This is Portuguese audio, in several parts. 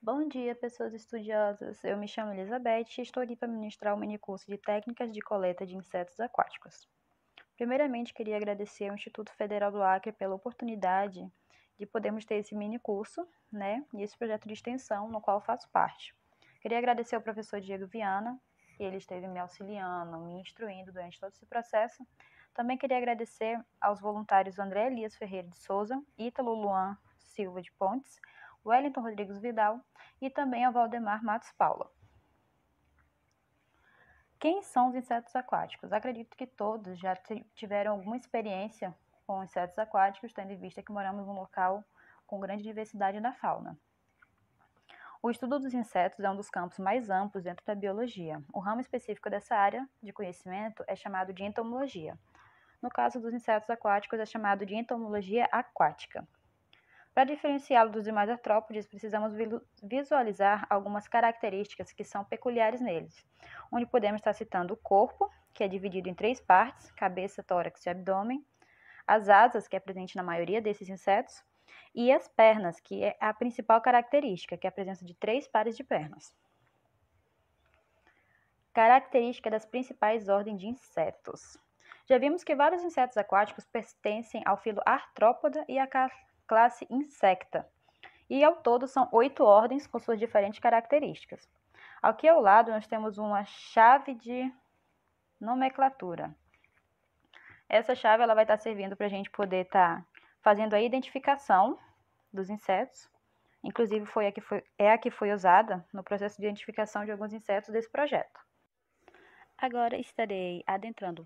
Bom dia, pessoas estudiosas. Eu me chamo Elizabeth e estou aqui para ministrar o minicurso de Técnicas de Coleta de Insetos Aquáticos. Primeiramente, queria agradecer ao Instituto Federal do Acre pela oportunidade de podermos ter esse minicurso, e esse projeto de extensão no qual eu faço parte. Queria agradecer ao professor Diego Viana, que ele esteve me auxiliando, me instruindo durante todo esse processo. Também queria agradecer aos voluntários André Elias Ferreira de Souza, Ítalo Luan Silva de Pontes, Wellington Rodrigues Vidal e também ao Valdemar Matos Paula. Quem são os insetos aquáticos? Acredito que todos já tiveram alguma experiência com insetos aquáticos, tendo em vista que moramos num local com grande diversidade na fauna. O estudo dos insetos é um dos campos mais amplos dentro da biologia. O ramo específico dessa área de conhecimento é chamado de entomologia. No caso dos insetos aquáticos, é chamado de entomologia aquática. Para diferenciá-lo dos demais artrópodes, precisamos visualizar algumas características que são peculiares neles, onde podemos estar citando o corpo, que é dividido em 3 partes, cabeça, tórax e abdômen, as asas, que é presente na maioria desses insetos, e as pernas, que é a principal característica, que é a presença de 3 pares de pernas. Característica das principais ordens de insetos. Já vimos que vários insetos aquáticos pertencem ao filo Artrópoda e à classe Insecta, e ao todo são 8 ordens com suas diferentes características. Aqui ao lado nós temos uma chave de nomenclatura. Essa chave ela vai estar servindo para a gente poder estar fazendo a identificação dos insetos. Inclusive é a que foi usada no processo de identificação de alguns insetos desse projeto. Agora estarei adentrando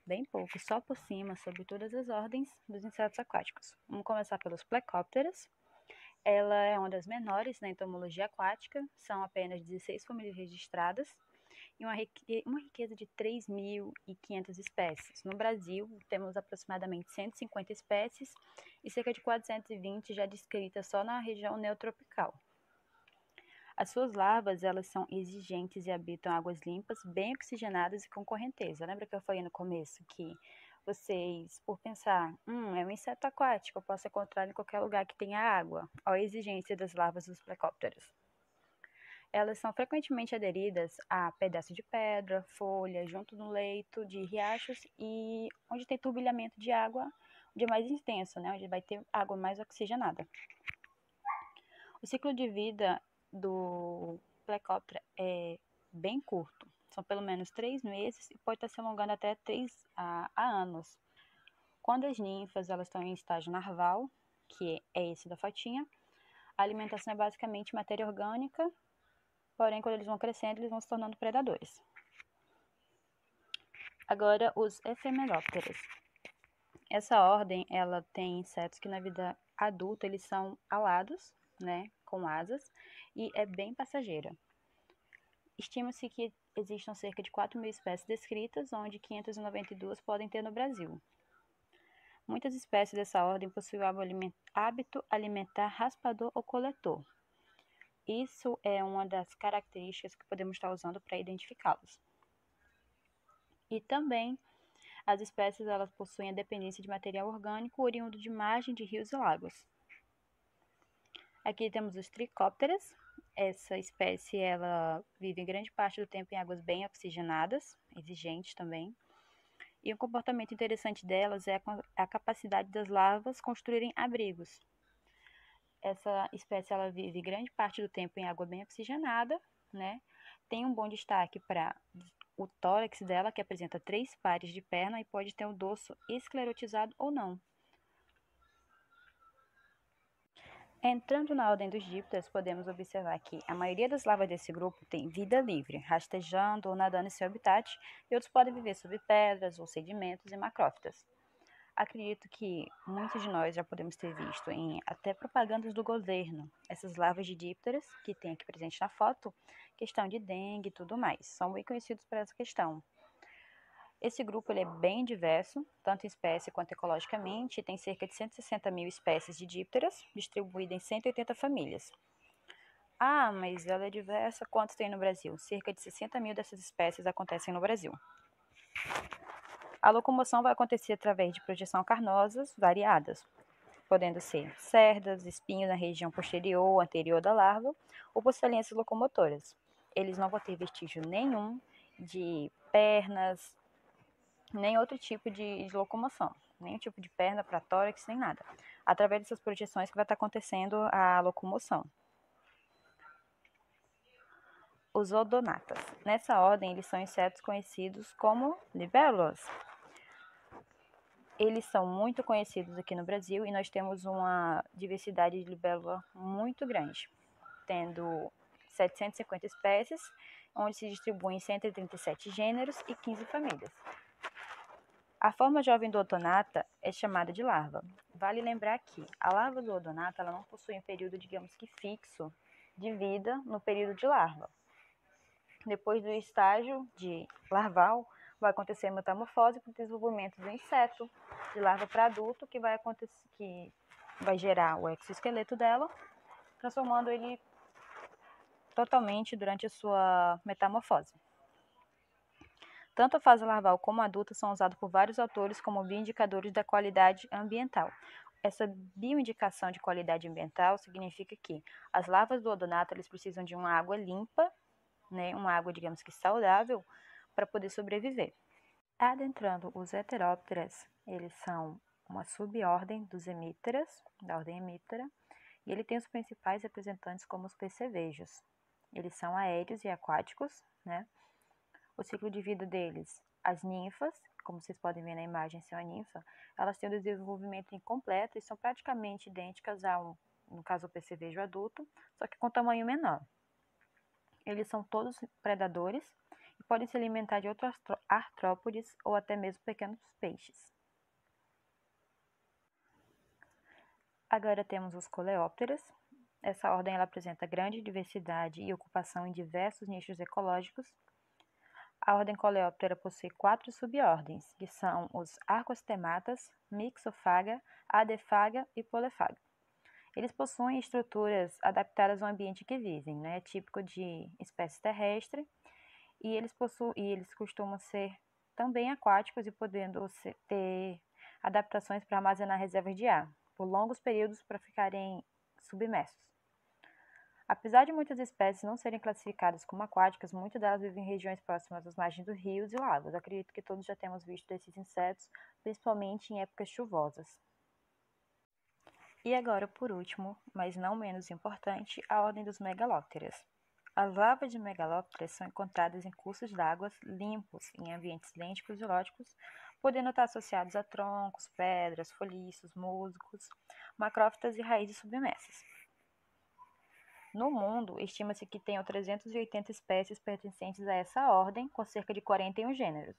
bem pouco, só por cima, sobre todas as ordens dos insetos aquáticos. Vamos começar pelos Plecópteros. Ela é uma das menores na entomologia aquática, são apenas 16 famílias registradas e uma riqueza de 3.500 espécies. No Brasil, temos aproximadamente 150 espécies e cerca de 420 já descritas só na região neotropical. As suas larvas, elas são exigentes e habitam águas limpas, bem oxigenadas e com correnteza. Lembra que eu falei no começo que vocês, por pensar, é um inseto aquático, eu posso encontrar em qualquer lugar que tenha água. Olha a exigência das larvas dos plecópteros. Elas são frequentemente aderidas a pedaços de pedra, folha, junto no leito de riachos e onde tem turbilhamento de água, onde é mais intenso, onde vai ter água mais oxigenada. O ciclo de vida do plecóptero é bem curto, são pelo menos 3 meses e pode estar se alongando até 3 a anos. Quando as ninfas elas estão em estágio larval, que é esse da fotinha, a alimentação é basicamente matéria orgânica, porém quando eles vão crescendo, eles vão se tornando predadores. Agora, os efemerópteros. Essa ordem, ela tem insetos que na vida adulta eles são alados, com asas, e é bem passageira. Estima-se que existam cerca de 4.000 espécies descritas, onde 592 podem ter no Brasil. Muitas espécies dessa ordem possuem o hábito alimentar raspador ou coletor. Isso é uma das características que podemos estar usando para identificá-los. E também as espécies elas possuem a dependência de material orgânico oriundo de margem de rios e lagos. Aqui temos os tricópteras. Essa espécie ela vive grande parte do tempo em águas bem oxigenadas, exigentes também. E um comportamento interessante delas é a capacidade das larvas construírem abrigos. Essa espécie ela vive grande parte do tempo em água bem oxigenada, Tem um bom destaque para o tórax dela, que apresenta 3 pares de perna e pode ter o dorso esclerotizado ou não. Entrando na ordem dos dípteros, podemos observar que a maioria das larvas desse grupo tem vida livre, rastejando ou nadando em seu habitat, e outros podem viver sob pedras ou sedimentos e macrófitas. Acredito que muitos de nós já podemos ter visto em até propagandas do governo essas larvas de dípteras, que tem aqui presente na foto, questão de dengue e tudo mais. São bem conhecidos por essa questão. Esse grupo ele é bem diverso, tanto em espécie quanto ecologicamente, e tem cerca de 160.000 espécies de dípteras, distribuídas em 180 famílias. Ah, mas ela é diversa, quantos tem no Brasil? Cerca de 60.000 dessas espécies acontecem no Brasil. A locomoção vai acontecer através de projeção carnosas variadas. podendo ser cerdas, espinhos na região posterior ou anterior da larva, ou por saliências locomotoras. Eles não vão ter vestígio nenhum de pernas, nem outro tipo de locomoção, nenhum tipo de perna para tórax, nem nada. Através dessas projeções que vai estar acontecendo a locomoção. Os odonatas. Nessa ordem, eles são insetos conhecidos como libélulas. Eles são muito conhecidos aqui no Brasil e nós temos uma diversidade de libélula muito grande, tendo 750 espécies, onde se distribuem 137 gêneros e 15 famílias. A forma jovem do odonata é chamada de larva. Vale lembrar que a larva do odonata ela não possui um período, digamos que fixo, de vida no período de larva. Depois do estágio de larval, vai acontecer a metamorfose para o desenvolvimento do inseto, de larva para adulto, que vai gerar o exoesqueleto dela, transformando ele totalmente durante a sua metamorfose. Tanto a fase larval como a adulta são usados por vários autores como bioindicadores da qualidade ambiental. Essa bioindicação de qualidade ambiental significa que as larvas do odonato eles precisam de uma água limpa, né, uma água, digamos que saudável, para poder sobreviver. Adentrando os heterópteras, eles são uma subordem dos hemípteras, da ordem hemíptera, e ele tem os principais representantes como os percevejos. Eles são aéreos e aquáticos, né? O ciclo de vida deles, as ninfas, como vocês podem ver na imagem, são a ninfa, elas têm o desenvolvimento incompleto e são praticamente idênticas no caso, o percevejo adulto, só que com tamanho menor. Eles são todos predadores e podem se alimentar de outros artrópodes ou até mesmo pequenos peixes. Agora temos os coleópteras. Essa ordem ela apresenta grande diversidade e ocupação em diversos nichos ecológicos. A ordem coleóptera possui 4 subordens, que são os arcostematas, mixofaga, adefaga e polefaga. Eles possuem estruturas adaptadas ao ambiente que vivem, né? Típico de espécie terrestre, e eles costumam ser também aquáticos e podendo ter adaptações para armazenar reservas de ar, por longos períodos para ficarem submersos. Apesar de muitas espécies não serem classificadas como aquáticas, muitas delas vivem em regiões próximas às margens dos rios e lagos. Acredito que todos já temos visto esses insetos, principalmente em épocas chuvosas. E agora, por último, mas não menos importante, a ordem dos megalópteras. As larvas de megalópteras são encontradas em cursos d'água limpos, em ambientes lênticos e lógicos, podendo estar associados a troncos, pedras, folhiços, musgos, macrófitas e raízes submersas. No mundo, estima-se que tenham 380 espécies pertencentes a essa ordem, com cerca de 41 gêneros.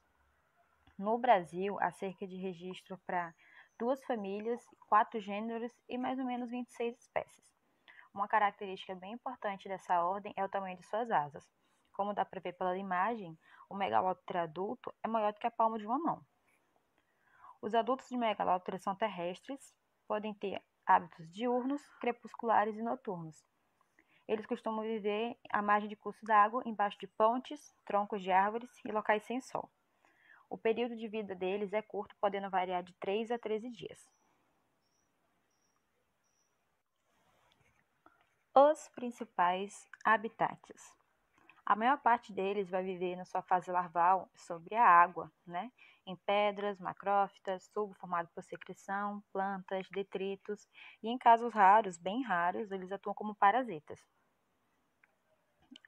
No Brasil, há cerca de registro para 2 famílias, 4 gêneros e mais ou menos 26 espécies. Uma característica bem importante dessa ordem é o tamanho de suas asas. Como dá para ver pela imagem, o megalóptero adulto é maior do que a palma de uma mão. Os adultos de megalópteros são terrestres, podem ter hábitos diurnos, crepusculares e noturnos. Eles costumam viver à margem de cursos d'água, embaixo de pontes, troncos de árvores e locais sem sol. O período de vida deles é curto, podendo variar de 3 a 13 dias. Os principais habitats. A maior parte deles vai viver na sua fase larval sobre a água, né? Em pedras, macrófitas, tubo formado por secreção, plantas, detritos e em casos raros, bem raros, eles atuam como parasitas.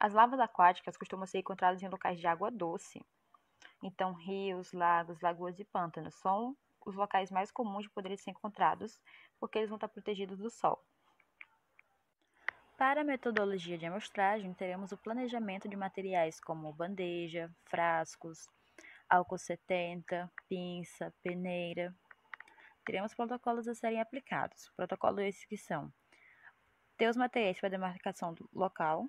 As larvas aquáticas costumam ser encontradas em locais de água doce. Então, rios, lagos, lagoas e pântanos são os locais mais comuns de poderem ser encontrados, porque eles vão estar protegidos do sol. Para a metodologia de amostragem, teremos o planejamento de materiais como bandeja, frascos, álcool 70, pinça, peneira. Teremos protocolos a serem aplicados. Protocolos esses que são ter os materiais para demarcação do local,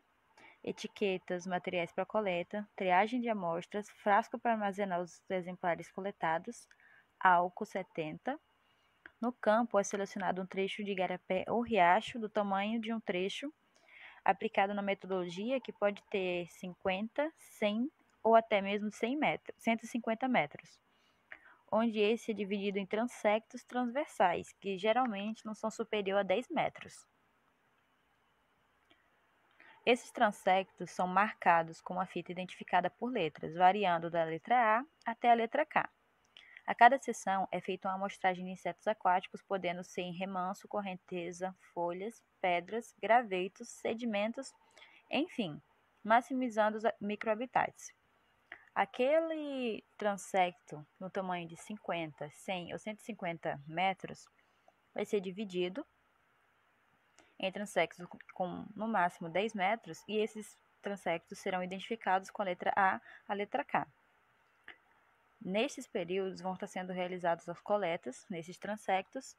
etiquetas, materiais para coleta, triagem de amostras, frasco para armazenar os exemplares coletados, álcool 70. No campo é selecionado um trecho de igarapé ou riacho do tamanho de um trecho, aplicado na metodologia que pode ter 50, 100 ou até mesmo 100 metros, 150 metros. onde esse é dividido em transectos transversais, que geralmente não são superior a 10 metros. Esses transectos são marcados com uma fita identificada por letras, variando da letra A até a letra K. A cada seção é feita uma amostragem de insetos aquáticos, podendo ser em remanso, correnteza, folhas, pedras, gravetos, sedimentos, enfim, maximizando os microhabitats. Aquele transecto no tamanho de 50, 100 ou 150 metros vai ser dividido em transectos com no máximo 10 metros e esses transectos serão identificados com a letra A à letra K. Nestes períodos vão estar sendo realizadas as coletas, nesses transectos,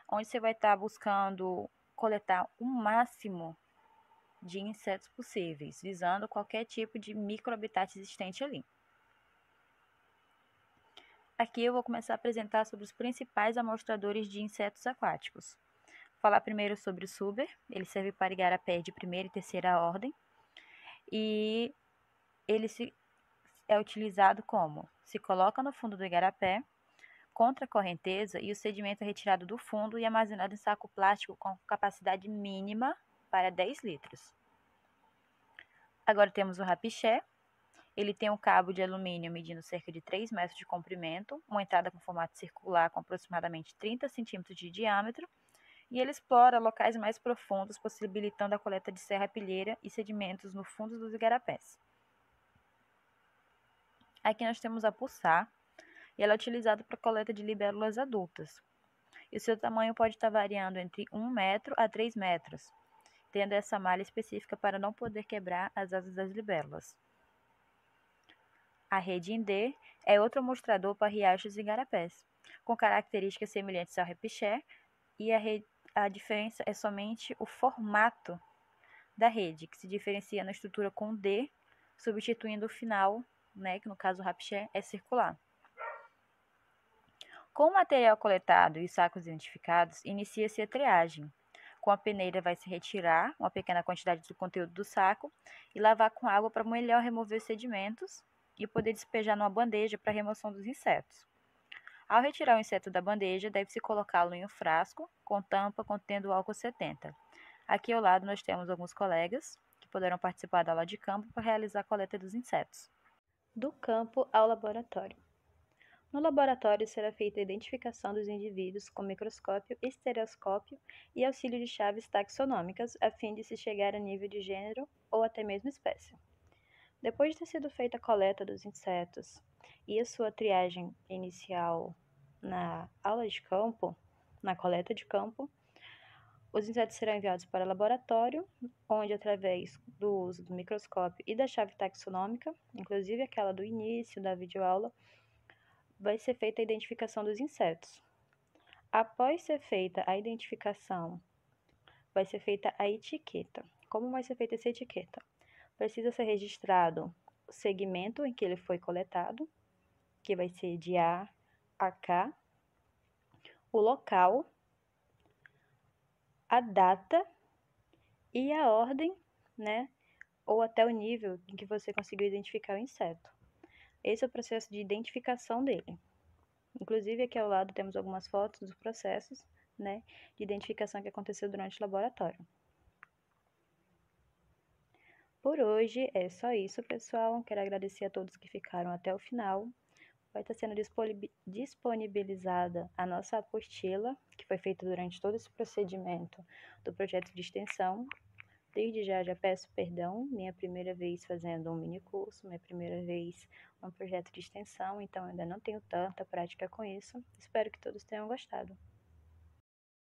onde você vai estar buscando coletar o máximo de insetos possíveis, visando qualquer tipo de microhabitat existente ali. Aqui eu vou começar a apresentar sobre os principais amostradores de insetos aquáticos. Vou falar primeiro sobre o Suber, ele serve para igarapé de primeira e terceira ordem, e ele é utilizado como? Se coloca no fundo do igarapé, contra a correnteza, e o sedimento é retirado do fundo e armazenado em saco plástico com capacidade mínima para 10 litros. Agora temos o rapixé. Ele tem um cabo de alumínio medindo cerca de 3 metros de comprimento, uma entrada com formato circular com aproximadamente 30 centímetros de diâmetro, e ele explora locais mais profundos, possibilitando a coleta de serrapilheira e sedimentos no fundo dos igarapés. Aqui nós temos a pulsar, e ela é utilizada para coleta de libélulas adultas. E o seu tamanho pode estar variando entre 1 metro a 3 metros, tendo essa malha específica para não poder quebrar as asas das libélulas. A rede Indê é outro amostrador para riachos e igarapés, com características semelhantes ao rapixé, e a diferença é somente o formato da rede, que se diferencia na estrutura com D, substituindo o final, que no caso o rapixé é circular. Com o material coletado e os sacos identificados, inicia-se a triagem. Com a peneira vai se retirar uma pequena quantidade do conteúdo do saco e lavar com água para melhor remover os sedimentos e poder despejar numa bandeja para a remoção dos insetos. Ao retirar o inseto da bandeja, deve-se colocá-lo em um frasco com tampa contendo álcool 70. Aqui ao lado nós temos alguns colegas que poderão participar da aula de campo para realizar a coleta dos insetos. Do campo ao laboratório. No laboratório será feita a identificação dos indivíduos com microscópio, estereoscópio e auxílio de chaves taxonômicas, a fim de se chegar a nível de gênero ou até mesmo espécie. Depois de ter sido feita a coleta dos insetos e a sua triagem inicial na aula de campo, na coleta de campo, os insetos serão enviados para o laboratório, onde, através do uso do microscópio e da chave taxonômica, inclusive aquela do início da videoaula, vai ser feita a identificação dos insetos. Após ser feita a identificação, vai ser feita a etiqueta. Como vai ser feita essa etiqueta? Precisa ser registrado o segmento em que ele foi coletado, que vai ser de A a K, o local, a data e a ordem, ou até o nível em que você conseguiu identificar o inseto. Esse é o processo de identificação dele. Inclusive, aqui ao lado temos algumas fotos dos processos, de identificação que aconteceu durante o laboratório. Por hoje é só isso, pessoal. Quero agradecer a todos que ficaram até o final. Vai estar sendo disponibilizada a nossa apostila, que foi feita durante todo esse procedimento do projeto de extensão. Desde já peço perdão, minha primeira vez fazendo um mini curso, minha primeira vez um projeto de extensão, então ainda não tenho tanta prática com isso. Espero que todos tenham gostado.